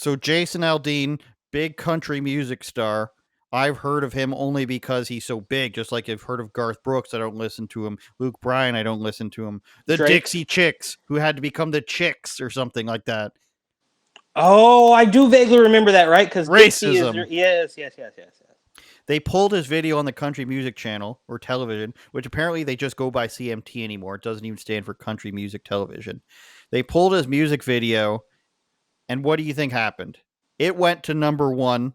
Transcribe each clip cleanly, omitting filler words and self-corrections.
So Jason Aldean, big country music star. I've heard of him only because he's so big. Just like I've heard of Garth Brooks, I don't listen to him. Luke Bryan, I don't listen to him. The Drake. Dixie Chicks, who had to become the Chicks or something like that. Oh, I do vaguely remember that, right? Because Dixie is Racism. yes. They pulled his video on the Country Music Channel or television, which apparently they just go by CMT anymore. It doesn't even stand for Country Music Television. They pulled his music video, and what do you think happened? It went to number one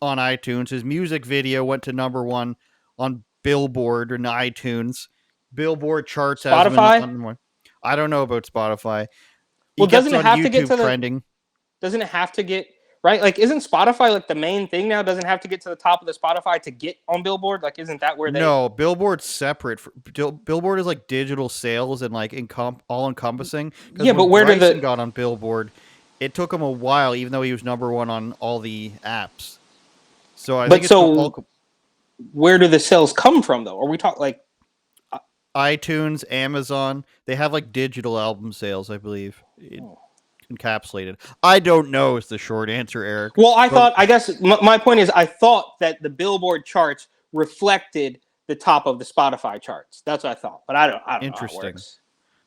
on iTunes. His music video went to number one on Billboard and iTunes. Billboard charts has him Spotify. on one. I don't know about Spotify. Well, He gets doesn't it on have to get YouTube to the? trending. Doesn't it have to get right? Like, isn't Spotify like the main thing now? Doesn't it have to get to the top of the Spotify to get on Billboard? Like, isn't that where they? No, Billboard's separate. Billboard is like digital sales and like all encompassing. Yeah, but where did Bryson got on Billboard, it took him a while, even though he was number one on all the apps. So I think it's all where do the sales come from though? Are we talking like iTunes, Amazon? They have like digital album sales, I believe. Encapsulated. I don't know is the short answer, Eric. Well, I guess my point is I thought that the Billboard charts reflected the top of the Spotify charts. That's what I thought, but I don't know how it works.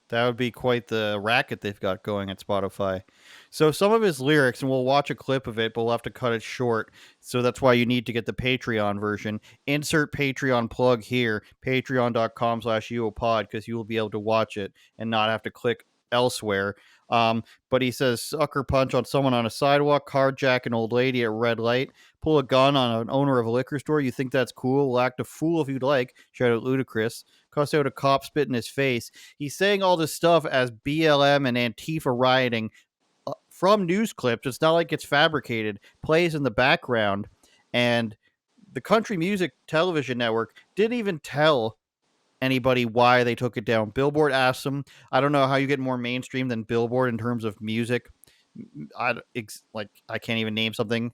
That would be quite the racket they've got going at Spotify. So some of his lyrics, and we'll watch a clip of it, but we'll have to cut it short. So that's why you need to get the Patreon version. Insert Patreon plug here, patreon.com/uopod, because you will be able to watch it and not have to click elsewhere. But he says, sucker punch on someone on a sidewalk, carjack an old lady at red light, pull a gun on an owner of a liquor store. You think that's cool? Well, act a fool if you'd like. Shout out Ludacris. Cuss out a cop, spit in his face. He's saying all this stuff as BLM and Antifa rioting from news clips. It's not like it's fabricated. Plays in the background. And the Country Music Television Network didn't even tell anybody why they took it down. Billboard asked them. I don't know how you get more mainstream than Billboard in terms of music. I can't even name something.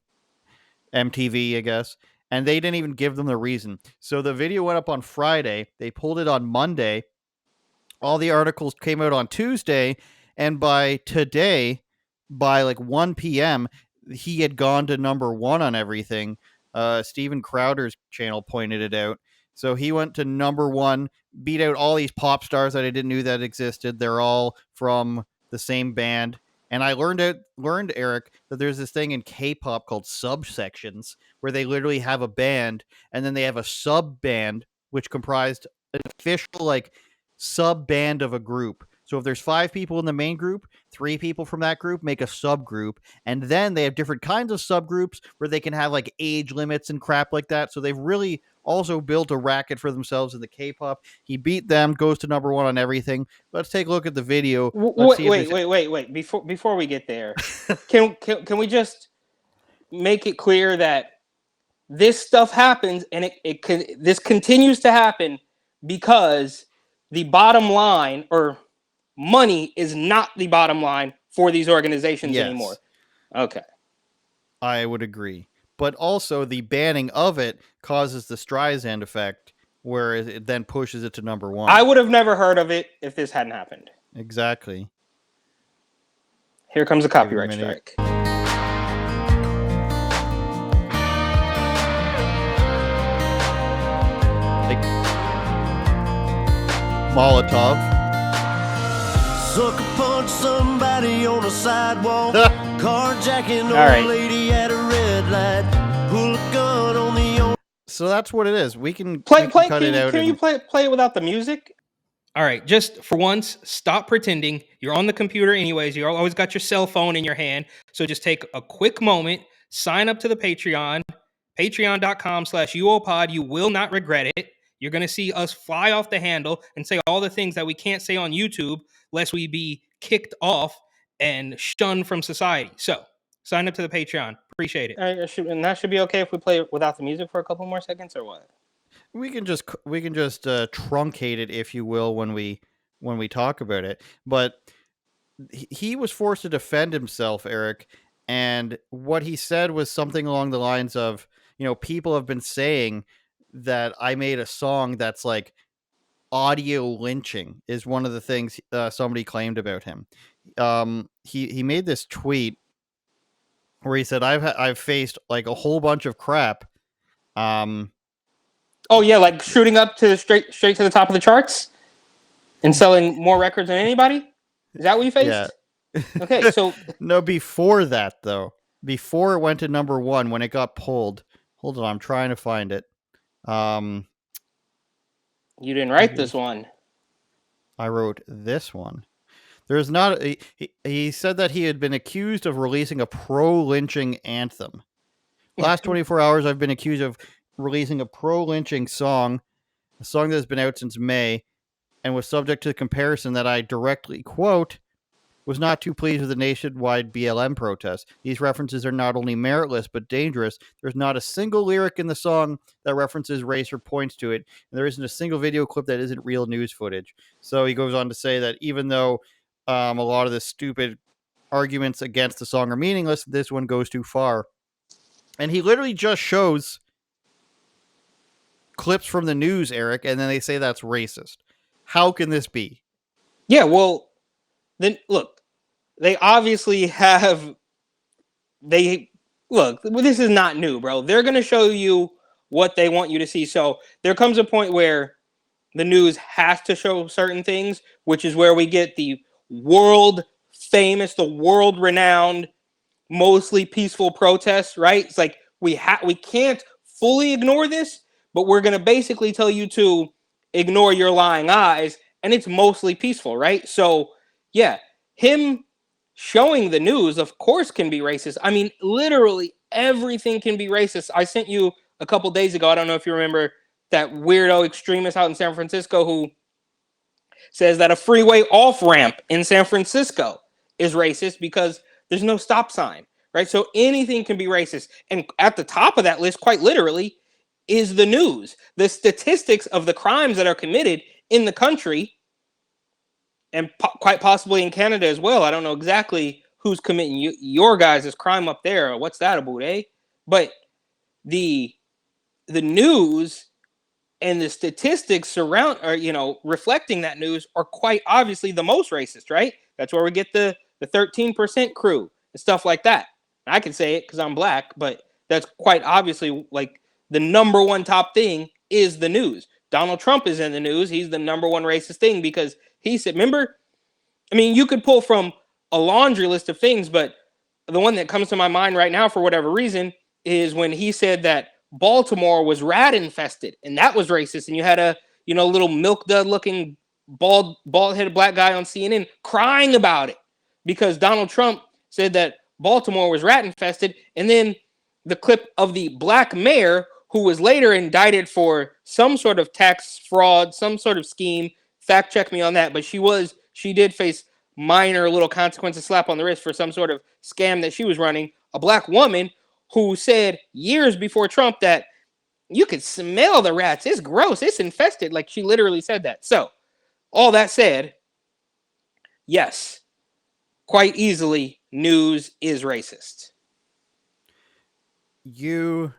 MTV, I guess. And they didn't even give them the reason. So the video went up on Friday. They pulled it on Monday. All the articles came out on Tuesday. And by today, by like 1 p.m., he had gone to number one on everything. Steven Crowder's channel pointed it out. So he went to number one, beat out all these pop stars that I didn't know that existed. They're all from the same band. And I learned, Eric, that there's this thing in K-pop called subsections where they literally have a band and then they have a sub band which comprised an official like sub band of a group. So if there's 5 people in the main group, 3 people from that group make a subgroup, and then they have different kinds of subgroups where they can have like age limits and crap like that. So they've really also built a racket for themselves in the K-pop. He beat them, goes to number one on everything. Let's take a look at the video. Wait. Before we get there, can we just make it clear that this stuff happens and this continues to happen because the bottom line or money is not the bottom line for these organizations anymore. Okay. I would agree. But also the banning of it causes the Streisand effect where it then pushes it to number one. I would have never heard of it if this hadn't happened. Exactly. Here comes a copyright strike. Molotov. Sucker punch somebody on a sidewalk. Carjacking an old lady at a red light. Pull a gun on the. So that's what it is. We can cut it out. Can you play it without the music? All right, just for once, stop pretending. You're on the computer anyways. You always got your cell phone in your hand. So just take a quick moment, sign up to the Patreon, patreon.com/uopod. You will not regret it. You're going to see us fly off the handle and say all the things that we can't say on YouTube lest we be kicked off and shunned from society. So sign up to the Patreon. Appreciate it. And that should be okay if we play without the music for a couple more seconds or what? We can just truncate it, if you will, when we talk about it. But he was forced to defend himself, Eric, and what he said was something along the lines of, people have been saying that I made a song that's like audio lynching is one of the things somebody claimed about him. He made this tweet where he said, I've faced like a whole bunch of crap. Oh yeah, like shooting up to straight to the top of the charts and selling more records than anybody. Is that what you Yeah. faced? Okay, so No, before that though, before it went to number one, when it got pulled. Hold on, I'm trying to find it. You didn't write this one. I wrote this one. There's not. He said that he had been accused of releasing a pro-lynching anthem. Last 24 hours, I've been accused of releasing a pro-lynching song, a song that has been out since May, and was subject to the comparison that I directly quote was not too pleased with the nationwide BLM protests. These references are not only meritless but dangerous. There's not a single lyric in the song that references race or points to it, and there isn't a single video clip that isn't real news footage. So he goes on to say that even though a lot of the stupid arguments against the song are meaningless, this one goes too far. And he literally just shows clips from the news, Eric, and then they say that's racist. How can this be? Yeah, well, then look, they obviously have. They look. This is not new, bro. They're gonna show you what they want you to see. So there comes a point where the news has to show certain things, which is where we get the world famous, the world renowned, mostly peaceful protests. Right? It's like we can't fully ignore this, but we're gonna basically tell you to ignore your lying eyes, and it's mostly peaceful, right? So yeah, him showing the news, of course, can be racist. I mean, literally everything can be racist. I sent you a couple days ago. I don't know if you remember that weirdo extremist out in San Francisco who says that a freeway off ramp in San Francisco is racist because there's no stop sign, right? So anything can be racist. And at the top of that list, quite literally, is the news, the statistics of the crimes that are committed in the country and quite possibly in Canada as well. I don't know exactly who's committing your guys' crime up there. Or what's that about, eh? But the news and the statistics surround, or reflecting that news, are quite obviously the most racist, right? That's where we get the 13% crew and stuff like that. I can say it because I'm black, but that's quite obviously like the number one top thing is the news. Donald Trump is in the news. He's the number one racist thing because he said, remember, I mean, you could pull from a laundry list of things, but the one that comes to my mind right now for whatever reason is when he said that Baltimore was rat infested, and that was racist. And you had a little milk dud looking bald headed black guy on CNN crying about it because Donald Trump said that Baltimore was rat infested. And then the clip of the black mayor who was later indicted for some sort of tax fraud, some sort of scheme. Fact check me on that, but she did face minor little consequences, slap on the wrist for some sort of scam that she was running. A black woman who said years before Trump that you could smell the rats. It's gross. It's infested. Like, she literally said that. So, all that said, yes, quite easily, news is racist. You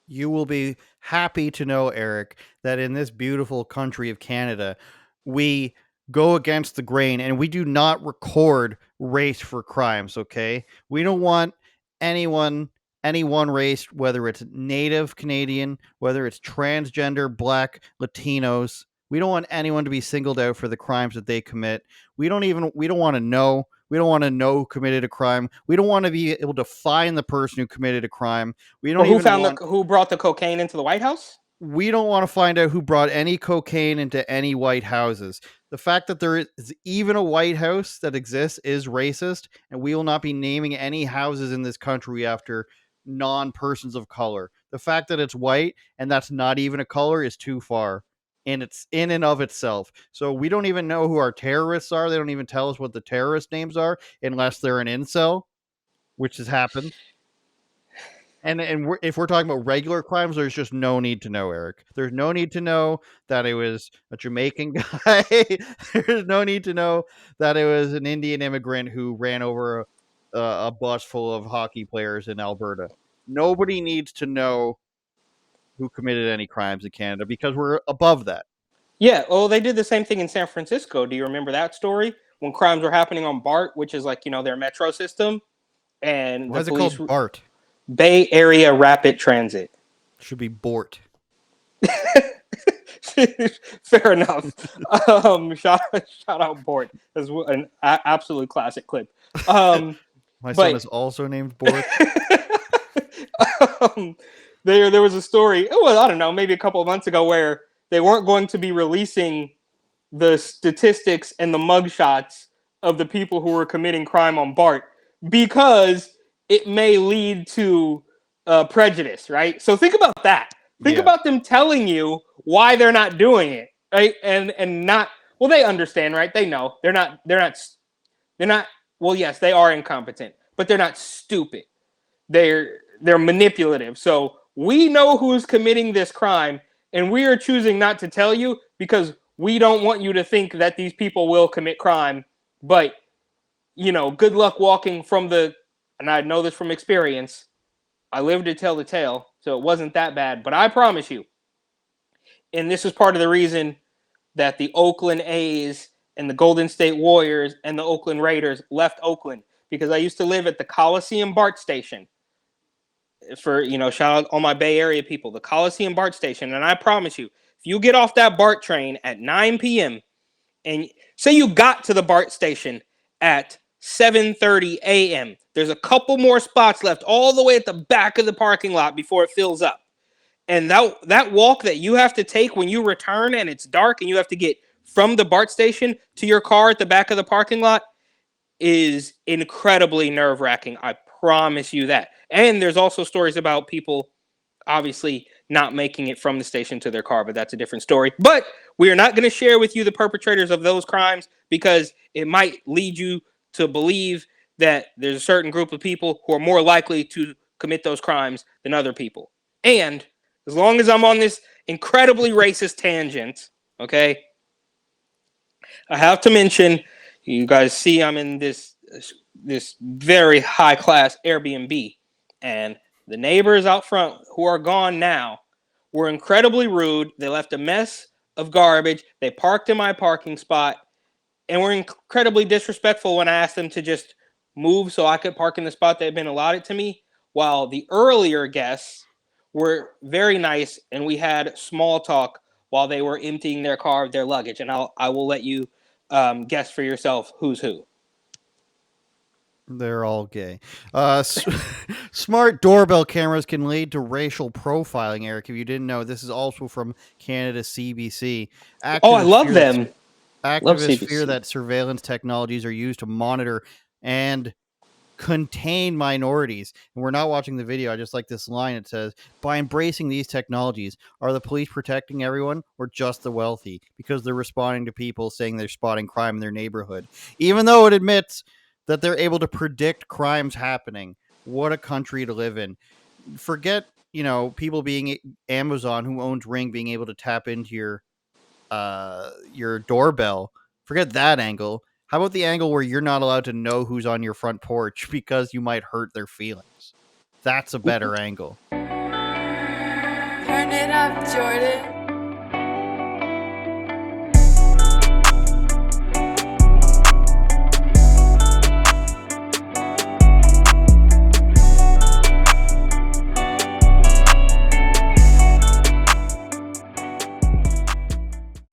will be happy to know, Eric, that in this beautiful country of Canada, we go against the grain and we do not record race for crimes, okay? We don't want any one race, whether it's Native Canadian, whether it's transgender, black, Latinos. We don't want anyone to be singled out for the crimes that they commit. We don't want to know. We don't want to know who committed a crime. We don't want to be able to find the person who committed a crime. We don't who brought the cocaine into the White House? We don't want to find out who brought any cocaine into any White Houses. The fact that there is even a White House that exists is racist, and we will not be naming any houses in this country after non-persons of color. The fact that it's white and that's not even a color is too far. And it's in and of itself. So we don't even know who our terrorists are. They don't even tell us what the terrorist names are unless they're an incel, which has happened. And if we're talking about regular crimes, there's just no need to know, Eric. There's no need to know that it was a Jamaican guy. There's no need to know that it was an Indian immigrant who ran over a bus full of hockey players in Alberta. Nobody needs to know who committed any crimes in Canada because we're above that. Yeah, well, they did the same thing in San Francisco. Do you remember that story? When crimes were happening on BART, which is like, their metro system, and Why the is it police called BART? Bay Area Rapid Transit. Should be BORT. Fair enough. Shout out Bort. That's an absolute classic clip. My son But is also named Bort. there was a story. Well, I don't know, maybe a couple of months ago, where they weren't going to be releasing the statistics and the mugshots of the people who were committing crime on BART because it may lead to prejudice, right? So think about that. Think about them telling you why they're not doing it, right? And not, well, they understand, right? They know they're not. Well, yes, they are incompetent, but they're not stupid. They're manipulative. So we know who's committing this crime, and we are choosing not to tell you because we don't want you to think that these people will commit crime. But, good luck walking from and I know this from experience. I lived to tell the tale, so it wasn't that bad. But I promise you, and this is part of the reason that the Oakland A's and the Golden State Warriors and the Oakland Raiders left Oakland, because I used to live at the Coliseum BART station. For, shout out all my Bay Area people, the Coliseum BART station. And I promise you, if you get off that BART train at 9 p.m. and say you got to the BART station at 7:30 a.m., there's a couple more spots left all the way at the back of the parking lot before it fills up. And that walk that you have to take when you return and it's dark and you have to get from the BART station to your car at the back of the parking lot is incredibly nerve-wracking. I promise you that. And there's also stories about people obviously not making it from the station to their car, but that's a different story. But we are not going to share with you the perpetrators of those crimes because it might lead you to believe that there's a certain group of people who are more likely to commit those crimes than other people. And as long as I'm on this incredibly racist tangent, okay, I have to mention, you guys see I'm in this very high class Airbnb, and the neighbors out front, who are gone now, were incredibly rude. They left a mess of garbage. They parked in my parking spot and were incredibly disrespectful when I asked them to just move so I could park in the spot that had been allotted to me, while the earlier guests were very nice and we had small talk while they were emptying their car of their luggage. And I will let you guess for yourself who's who. They're all gay. Smart doorbell cameras can lead to racial profiling, Eric. If you didn't know, this is also from Canada's CBC. Oh, I love them. Activists fear that surveillance technologies are used to monitor and contain minorities. And we're not watching the video. I just like this line. It says, by embracing these technologies, are the police protecting everyone or just the wealthy? Because they're responding to people saying they're spotting crime in their neighborhood. Even though it admits that they're able to predict crimes happening. What a country to live in. Forget, people being Amazon, who owns Ring, being able to tap into your doorbell. Forget that angle. How about the angle where you're not allowed to know who's on your front porch because you might hurt their feelings? That's a better angle. Turn it up, Jordan.